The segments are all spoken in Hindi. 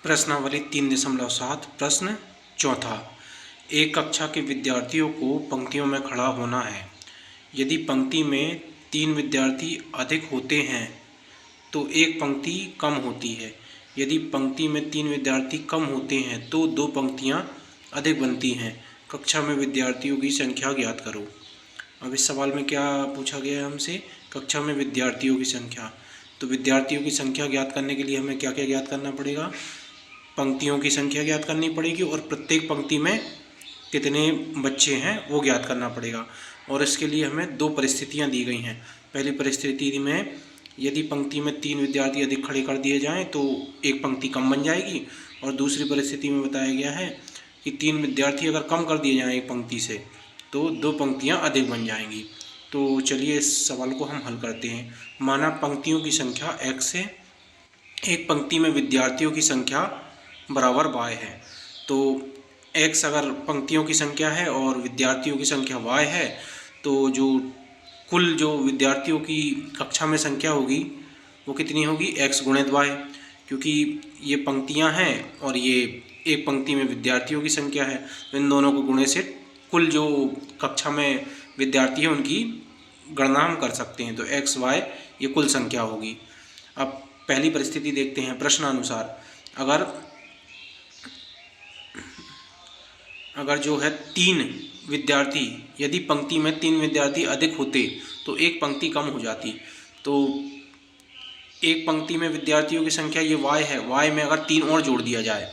प्रश्नावली 3.7 प्रश्न चौथा। एक कक्षा के विद्यार्थियों को पंक्तियों में खड़ा होना है। यदि पंक्ति में 3 विद्यार्थी अधिक होते हैं तो एक पंक्ति कम होती है। यदि पंक्ति में 3 विद्यार्थी कम होते हैं तो 2 पंक्तियां अधिक बनती हैं। कक्षा में विद्यार्थियों की संख्या ज्ञात करो। अब इस सवाल में क्या पूछा गया है हमसे? कक्षा में विद्यार्थियों की संख्या। तो विद्यार्थियों की संख्या ज्ञात करने के लिए हमें क्या क्या ज्ञात करना पड़ेगा? पंक्तियों की संख्या ज्ञात करनी पड़ेगी और प्रत्येक पंक्ति में कितने बच्चे हैं वो ज्ञात करना पड़ेगा। और इसके लिए हमें 2 परिस्थितियां दी गई हैं। पहली परिस्थिति में यदि पंक्ति में 3 विद्यार्थी अधिक खड़े कर दिए जाएं तो एक पंक्ति कम बन जाएगी, और दूसरी परिस्थिति में बताया गया है कि 3 विद्यार्थी अगर कम कर दिए जाएं एक पंक्ति से तो 2 पंक्तियाँ अधिक बन जाएंगी। तो चलिए इस सवाल को हम हल करते हैं। माना पंक्तियों की संख्या x है, एक पंक्ति में विद्यार्थियों की संख्या बराबर y है। तो x अगर पंक्तियों की संख्या है और विद्यार्थियों की संख्या y है तो जो कुल जो विद्यार्थियों की कक्षा में संख्या होगी वो कितनी होगी? x गुणित y, क्योंकि ये पंक्तियां हैं और ये एक पंक्ति में विद्यार्थियों की संख्या है, तो इन दोनों को गुणे से कुल जो कक्षा में विद्यार्थी हैं उनकी गणना हम कर सकते हैं। तो x y ये कुल संख्या होगी। अब पहली परिस्थिति देखते हैं। प्रश्नानुसार अगर जो है 3 विद्यार्थी, यदि पंक्ति में 3 विद्यार्थी अधिक होते तो एक पंक्ति कम हो जाती। तो एक पंक्ति में विद्यार्थियों की संख्या ये y है, y में अगर 3 और जोड़ दिया जाए,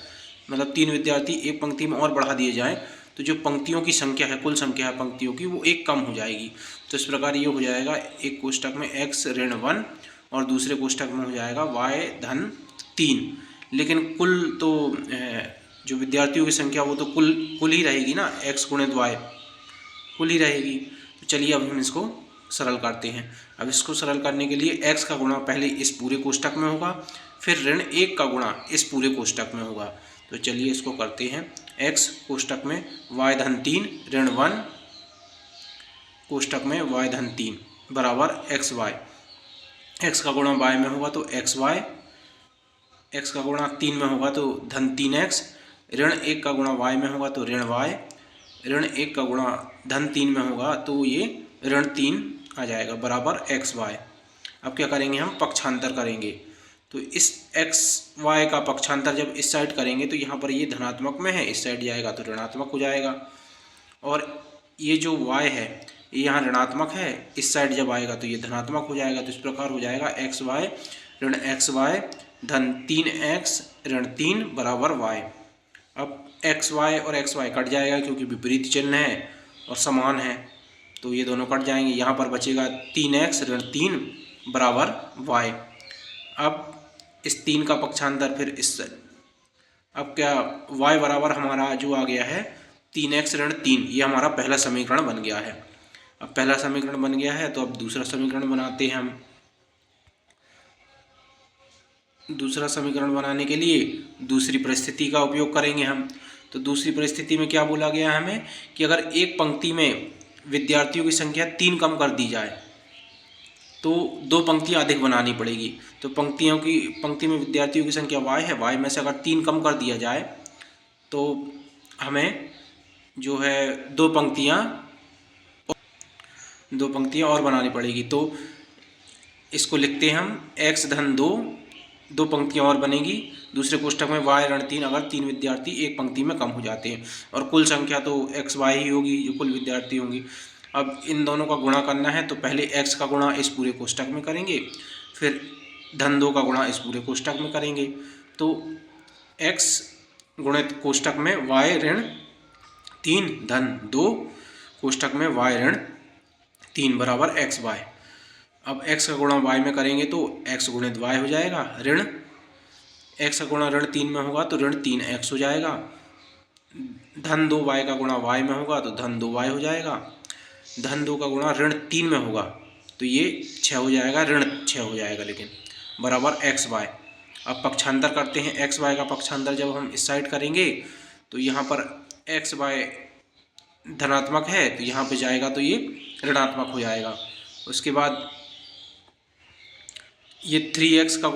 मतलब 3 विद्यार्थी एक पंक्ति में और बढ़ा दिए जाएं तो जो पंक्तियों की संख्या है, कुल संख्या है पंक्तियों की, वो एक कम हो जाएगी। तो इस प्रकार ये हो जाएगा, एक कोष्टक में x ऋण 1 और दूसरे कोष्टक में हो जाएगा y धन 3। लेकिन कुल तो जो विद्यार्थियों की संख्या वो तो कुल ही रहेगी ना, x गुणित y कुल ही रहेगी। तो चलिए अब हम इसको सरल करते हैं। अब इसको सरल करने के लिए x का गुणा पहले इस पूरे कोष्टक में होगा, फिर ऋण 1 का गुणा इस पूरे कोष्टक में होगा। तो चलिए इसको करते हैं। x कोष्टक में y धन 3 ऋण 1 कोष्टक में y धन 3 बराबर xy। x का गुणा y में होगा तो xy, x का गुणा 3 में होगा तो धन 3x, ऋण 1 का गुणा y में होगा तो ऋण y, ऋण 1 का गुणा धन 3 में होगा तो ये ऋण 3 आ जाएगा बराबर xy। अब क्या करेंगे? हम पक्षांतर करेंगे। तो इस xy का पक्षांतर जब इस साइड करेंगे तो यहाँ पर ये धनात्मक में है, इस साइड जाएगा तो ऋणात्मक हो जाएगा। और ये जो y है ये यहाँ ऋणात्मक है, इस साइड जब आएगा तो ये धनात्मक हो जाएगा। तो इस प्रकार हो जाएगा xy ऋण xy धन 3x ऋण 3 बराबर y। अब xy और xy कट जाएगा क्योंकि विपरीत चिन्ह है और समान है, तो ये दोनों कट जाएंगे। यहाँ पर बचेगा 3x ऋण 3 बराबर y। अब इस 3 का पक्षांतर फिर इस, अब क्या y बराबर हमारा जो आ गया है 3x ऋण 3, ये हमारा पहला समीकरण बन गया है। अब पहला समीकरण बन गया है तो अब दूसरा समीकरण बनाते हैं हम। दूसरा समीकरण बनाने के लिए दूसरी परिस्थिति का उपयोग करेंगे हम। तो दूसरी परिस्थिति में क्या बोला गया है हमें कि अगर एक पंक्ति में विद्यार्थियों की संख्या 3 कम कर दी जाए तो 2 पंक्तियां अधिक बनानी पड़ेगी। तो पंक्ति में विद्यार्थियों की संख्या y है, y में से अगर 3 कम कर दिया जाए तो हमें जो है 2 पंक्तियां और बनानी पड़ेगी। तो इसको लिखते हैं हम x धन 2 पंक्तियां और बनेगी। दूसरे कोष्टक में y ऋण 3 अगर 3 विद्यार्थी एक पंक्ति में कम हो जाते हैं, और कुल संख्या तो xy ही होगी जो कुल विद्यार्थी होंगी। अब इन दोनों का गुणा करना है तो पहले x का गुणा इस पूरे कोष्टक में करेंगे, फिर धन 2 का गुणा इस पूरे कोष्टक में करेंगे। तो x गुणित कोष्टक में y ऋण 3 धन 2 कोष्टक में y ऋण 3 बराबर xy। अब x का गुणा y में करेंगे तो x गुणित y हो जाएगा, ऋण x का गुणा ऋण 3 में होगा तो ऋण 3x हो जाएगा, धन 2y का गुणा y में होगा तो धन 2y हो जाएगा, धन 2 का गुणा ऋण 3 में होगा तो ये 6 हो जाएगा, ऋण 6 हो जाएगा लेकिन बराबर xy। अब पक्षांतर करते हैं। xy का पक्षांतर जब हम इस साइड करेंगे तो यहाँ पर xy धनात्मक है तो यहाँ पे जाएगा तो ये ऋणात्मक हो जाएगा। उसके बाद ये 3x का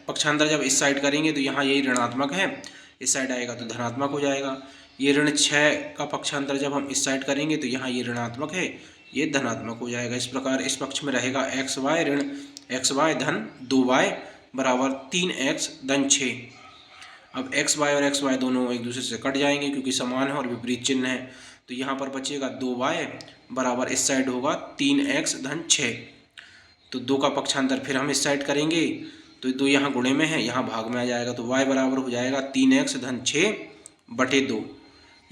पक्षांतर जब इस साइड करेंगे तो यहाँ यही ऋणात्मक है, इस साइड आएगा तो धनात्मक हो जाएगा। ये ऋण 6 का पक्षांतर जब हम इस साइड करेंगे तो यहाँ ये ऋणात्मक है, ये धनात्मक हो जाएगा। इस प्रकार इस पक्ष में रहेगा xy ऋण xy धन 2y बराबर 3x धन 6। अब xy और xy दोनों एक दूसरे से कट जाएंगे क्योंकि समान है और विपरीत चिन्ह है, तो यहाँ पर बचेगा 2y बराबर इस साइड होगा 3x धन 6। तो 2 का पक्षांतर फिर हम इस साइड करेंगे तो 2 यहाँ गुणे में है, यहाँ भाग में आ जाएगा, तो y बराबर हो जाएगा 3x धन 6 बटे 2।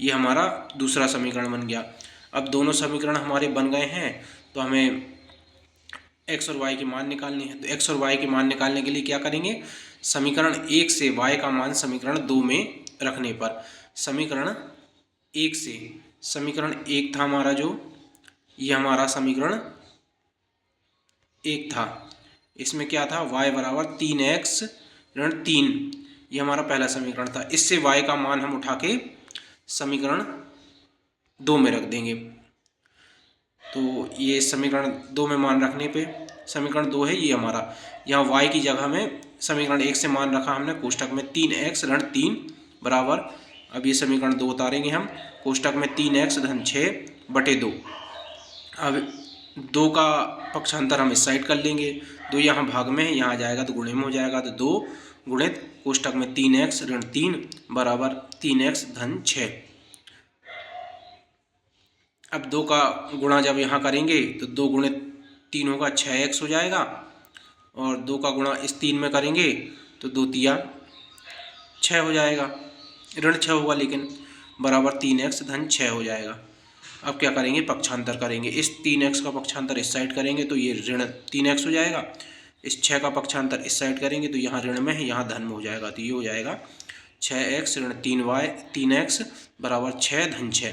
ये हमारा दूसरा समीकरण बन गया। अब दोनों समीकरण हमारे बन गए हैं तो हमें x और y की मान निकालनी है। तो x और y की मान निकालने के लिए क्या करेंगे, समीकरण 1 से y का मान समीकरण 2 में रखने पर, समीकरण 1 से, समीकरण 1 था हमारा जो, ये हमारा समीकरण 1 था, इसमें क्या था y बराबर 3x ऋण 3, ये हमारा पहला समीकरण था। इससे y का मान हम उठा के समीकरण 2 में रख देंगे। तो ये समीकरण 2 में मान रखने पे समीकरण 2 है ये हमारा, यहाँ y की जगह में समीकरण 1 से मान रखा हमने कोष्टक में 3x ऋण 3 बराबर, अब ये समीकरण 2 उतारेंगे हम, कोष्टक में 3x धन 6 बटे 2। अब 2 का पक्षांतर हम इस साइड कर लेंगे, 2 यहाँ भाग में है, यहाँ आ जाएगा तो गुणे में हो जाएगा, तो 2 गुणित कोष्टक में 3x ऋण 3 बराबर 3x धन 6। अब 2 का गुणा जब यहाँ करेंगे तो 2 गुणित 3 होगा 6x हो जाएगा, और 2 का गुणा इस 3 में करेंगे तो 2 तिया 6 हो जाएगा, ऋण 6 होगा लेकिन, बराबर 3x धन 6 हो जाएगा। अब क्या करेंगे, पक्षांतर करेंगे, इस 3x का पक्षांतर इस साइड करेंगे तो ये ऋण 3x हो जाएगा, इस 6 का पक्षांतर इस साइड करेंगे तो यहाँ ऋण में है, यहाँ धन में हो जाएगा, तो ये हो जाएगा 6x ऋण 3x बराबर 6 धन 6।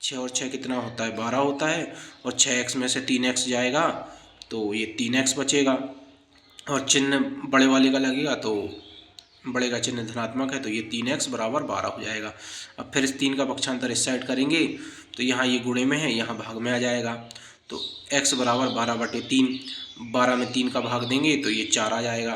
6 और 6 कितना होता है, 12 होता है, और 6x में से 3x जाएगा तो ये 3x बचेगा, और चिन्ह बड़े वाले का लगेगा तो बड़े का चिन्ह धनात्मक है, तो ये 3x बराबर 12 हो जाएगा। अब फिर इस 3 का पक्षांतर इस साइड करेंगे तो यहाँ ये गुणे में है, यहाँ भाग में आ जाएगा, तो x बराबर 12 बटे 3, 12 में 3 का भाग देंगे तो ये 4 आ जाएगा।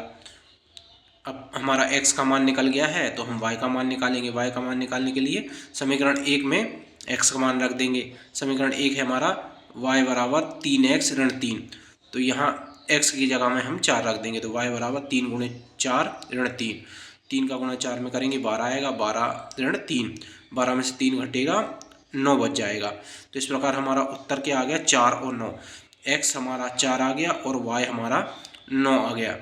अब हमारा x का मान निकल गया है तो हम y का मान निकालेंगे। y का मान निकालने के लिए समीकरण 1 में x का मान रख देंगे। समीकरण 1 है हमारा y बराबर 3x ऋण 3, तो यहाँ x की जगह में हम 4 रख देंगे, तो y बराबर 3 गुणे 4 ऋण 3, 3 का गुणा 4 में करेंगे 12 आएगा, 12 ऋण 3, 12 में से 3 घटेगा 9 बच जाएगा। तो इस प्रकार हमारा उत्तर क्या आ गया, 4 और 9, x हमारा 4 आ गया और y हमारा 9 आ गया।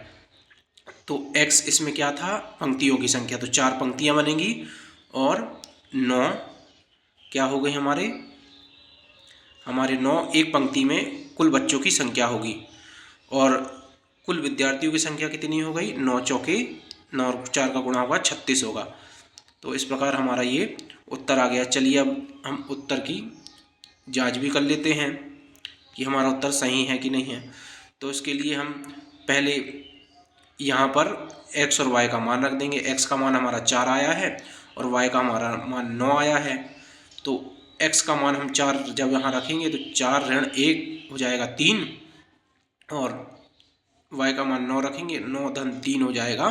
तो x इसमें क्या था, पंक्तियों की संख्या, तो 4 पंक्तियां बनेंगी और 9 क्या हो गई हमारे 9 एक पंक्ति में कुल बच्चों की संख्या होगी, और कुल विद्यार्थियों की संख्या कितनी हो गई, 9 चौके 9 और 4 का गुणा होगा 36 होगा। तो इस प्रकार हमारा ये उत्तर आ गया। चलिए अब हम उत्तर की जांच भी कर लेते हैं कि हमारा उत्तर सही है कि नहीं है। तो इसके लिए हम पहले यहाँ पर x और y का मान रख देंगे। x का मान हमारा 4 आया है और y का हमारा मान 9 आया है। तो x का मान हम 4 जब यहाँ रखेंगे तो 4 ऋण 1 हो जाएगा 3, और y का मान 9 रखेंगे, 9 धन 3 हो जाएगा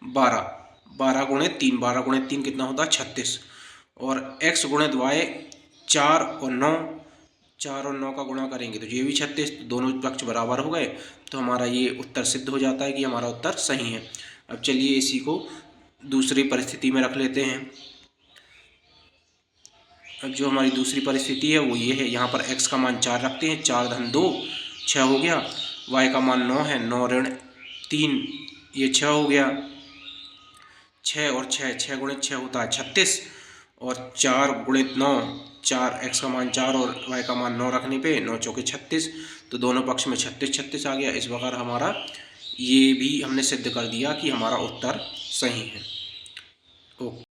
12, 12 गुणित 3, 12 गुणित 3 कितना होता है 36, और x गुणित y 4 और 9, 4 और 9 का गुणा करेंगे तो ये भी 36, तो दोनों पक्ष बराबर हो गए, तो हमारा ये उत्तर सिद्ध हो जाता है कि हमारा उत्तर सही है। अब चलिए इसी को दूसरी परिस्थिति में रख लेते हैं। अब जो हमारी दूसरी परिस्थिति है वो ये है, यहाँ पर x का मान 4 रखते हैं, 4 धन 2 6 हो गया, y का मान 9 है, 9 ऋण 3 ये 6 हो गया, 6 और 6, 6 गुणित 6 होता है 36, और 4 गुणित 9, 4 x का मान 4 और y का मान 9 रखने पे 9 चौके 36, तो दोनों पक्ष में 36 36 आ गया। इस प्रकार हमारा ये भी हमने सिद्ध कर दिया कि हमारा उत्तर सही है। ओके।